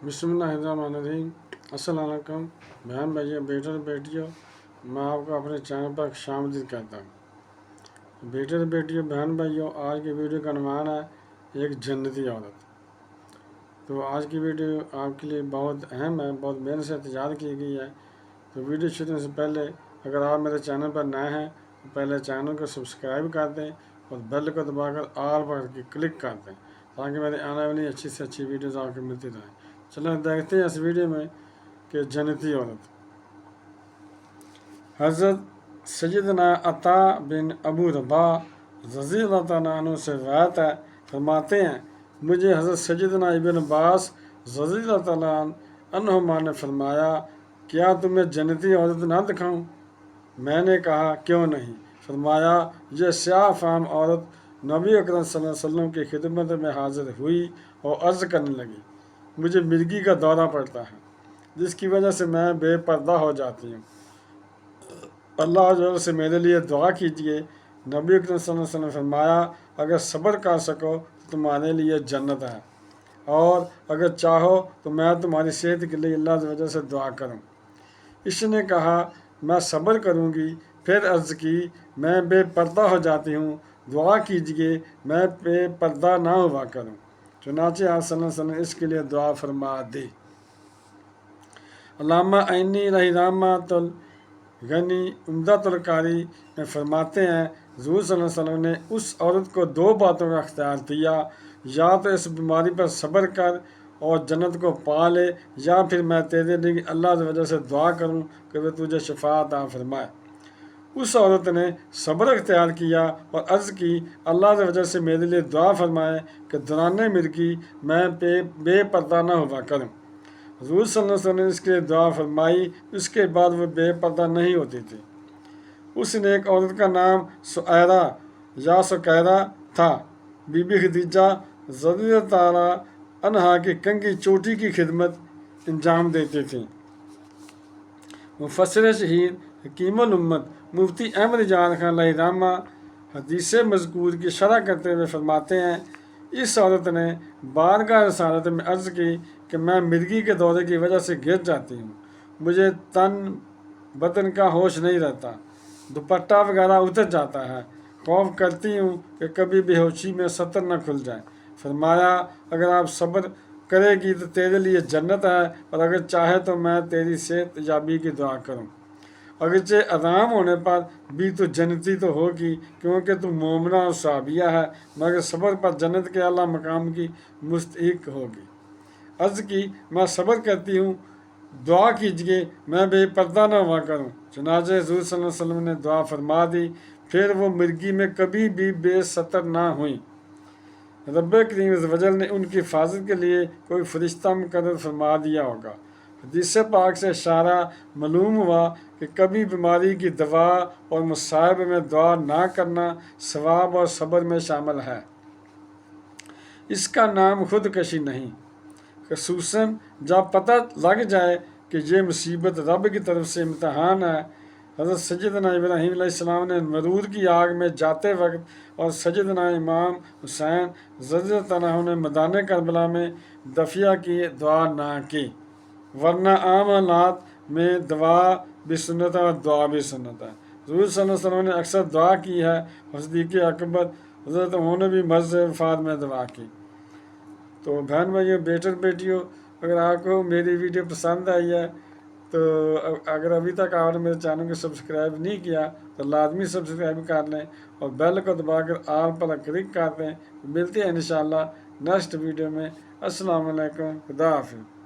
بسم اللہ الرحمن الرحیم۔ السلام علیکم بہن بھائیوں، بیٹے اور بیٹیوں، میں آپ کو اپنے چینل پر خوش آمدید کہتا ہوں۔ بیٹے اور بیٹیوں، بہن بھائیوں، آج کی ویڈیو کا عنوان ہے ایک جنتی عورت۔ تو آج کی ویڈیو آپ کے لیے بہت اہم ہے، بہت محنت سے تیار کی گئی ہے۔ تو ویڈیو شروع ہونے سے پہلے اگر آپ میرے چینل پر نئے ہیں تو پہلے چینل کو سبسکرائب کر دیں اور بیل کو دبا کر آل پر کلک کر دیں تاکہ میری آنے والی اچھی سے اچھی ویڈیوز آپ کو ملتی رہیں۔ چلیں دیکھتے ہیں اس ویڈیو میں کہ جنتی عورت۔ حضرت سیدنا عطا بن ابو رباح رضی اللہ تعالیٰ عنہ سے روایت ہے، فرماتے ہیں مجھے حضرت سیدنا ابن عباس رضی اللہ تعالیٰ عنہما نے فرمایا، کیا تمہیں جنتی عورت نہ دکھاؤں؟ میں نے کہا کیوں نہیں؟ فرمایا، یہ سیاہ فام عورت نبی اکرم صلی اللہ علیہ وسلم کی خدمت میں حاضر ہوئی اور عرض کرنے لگی، مجھے مرگی کا دورہ پڑتا ہے جس کی وجہ سے میں بے پردہ ہو جاتی ہوں، اللہ جل سے میرے لیے دعا کیجیے۔ نبی اکرم صلی اللہ علیہ وسلم نے فرمایا، اگر صبر کر سکو تو تمہارے لیے جنت ہے، اور اگر چاہو تو میں تمہاری صحت کے لیے اللہ جل سے دعا کروں۔ اس نے کہا میں صبر کروں گی، پھر عرض کی میں بے پردہ ہو جاتی ہوں، دعا کیجیے میں بے پردہ نہ ہوا کروں۔ چنانچہ آپ صلی اللہ علیہ وسلم نے اس کے لیے دعا فرما دی۔ علامہ عینی رحمۃ الغنی عمدۃ القاری میں فرماتے ہیں حضور صلی اللہ علیہ وسلم نے اس عورت کو دو باتوں کا اختیار دیا، یا تو اس بیماری پر صبر کر اور جنت کو پا لے، یا پھر میں تیرے لیے اللہ کی وجہ سے دعا کروں کہ وہ تجھے شفا عطا فرمائے۔ اس عورت نے صبر اختیار کیا اور عرض کی اللہ کی وجہ سے میرے لیے دعا فرمائے کہ دوران مرگی میں بے پردہ نہ ہوا کروں۔ حضور صلی اللہ علیہ وسلم نے اس کے لیے دعا فرمائی، اس کے بعد وہ بے پردہ نہیں ہوتی تھی۔ اس نے ایک عورت کا نام سعیرہ یا سکیرہ تھا، بی بی خدیجہ رضی اللہ تعالیٰ عنہا کی کنگھی چوٹی کی خدمت انجام دیتی تھیں۔ مفسر شہید حکیم الامت مفتی احمد جان خان علیہ رحمہ حدیث مذکور کی شرح کرتے ہوئے فرماتے ہیں، اس عورت نے بارگاہ رسالت میں عرض کی کہ میں مرگی کے دورے کی وجہ سے گر جاتی ہوں، مجھے تن بدن کا ہوش نہیں رہتا، دوپٹہ وغیرہ اتر جاتا ہے، خوف کرتی ہوں کہ کبھی بے ہوشی میں سطر نہ کھل جائے۔ فرمایا، اگر آپ صبر کرے گی تو تیرے لیے جنت ہے، اور اگر چاہے تو میں تیری صحت یابی کی دعا کروں۔ اگرچہ آرام ہونے پر بھی تو جنتی تو ہوگی کیونکہ تو مومنہ اور صحابیہ ہے، مگر صبر پر جنت کے اعلیٰ مقام کی مستحق ہوگی۔ عرض کی میں صبر کرتی ہوں، دعا کیجیے میں بے پردہ نہ ہوا کروں۔ چنانچہ حضور صلی اللہ علیہ وسلم نے دعا فرما دی، پھر وہ مرگی میں کبھی بھی بے ستر نہ ہوئیں۔ رب کریم عز و جل نے ان کی حفاظت کے لیے کوئی فرشتہ مقرر فرما دیا ہوگا۔ حدیث پاک سے اشارہ معلوم ہوا کہ کبھی بیماری کی دوا اور مصائب میں دعا نہ کرنا ثواب اور صبر میں شامل ہے۔ اس کا نام خودکشی نہیں، خصوصاً جب پتہ لگ جائے کہ یہ مصیبت رب کی طرف سے امتحان ہے۔ حضرت سیدنا ابراہیم علیہ السلام نے مرود کی آگ میں جاتے وقت اور سیدنا امام حسین رضی اللہ عنہ نے میدان کربلا میں دفیہ کی دعا نہ کی، ورنہ عام حالات میں دعا بھی سنت ہے اور دعا بھی سنت ہے۔ حضور صلی اللہ علیہ وسلم نے اکثر دعا کی ہے، صدیق اکبر حضرت انہوں نے بھی مرض وفات میں دعا کی۔ تو بہن بھائیوں، بیٹے اور بیٹیوں، اگر آپ کو میری ویڈیو پسند آئی ہے تو اگر ابھی تک آپ نے میرے چینل کو سبسکرائب نہیں کیا تو لازمی سبسکرائب کر لیں اور بیل کو دبا کر آل پر کلک کر دیں۔ ملتے ہیں انشاءاللہ نیکسٹ ویڈیو میں۔ السلام علیکم، خدا حافظ۔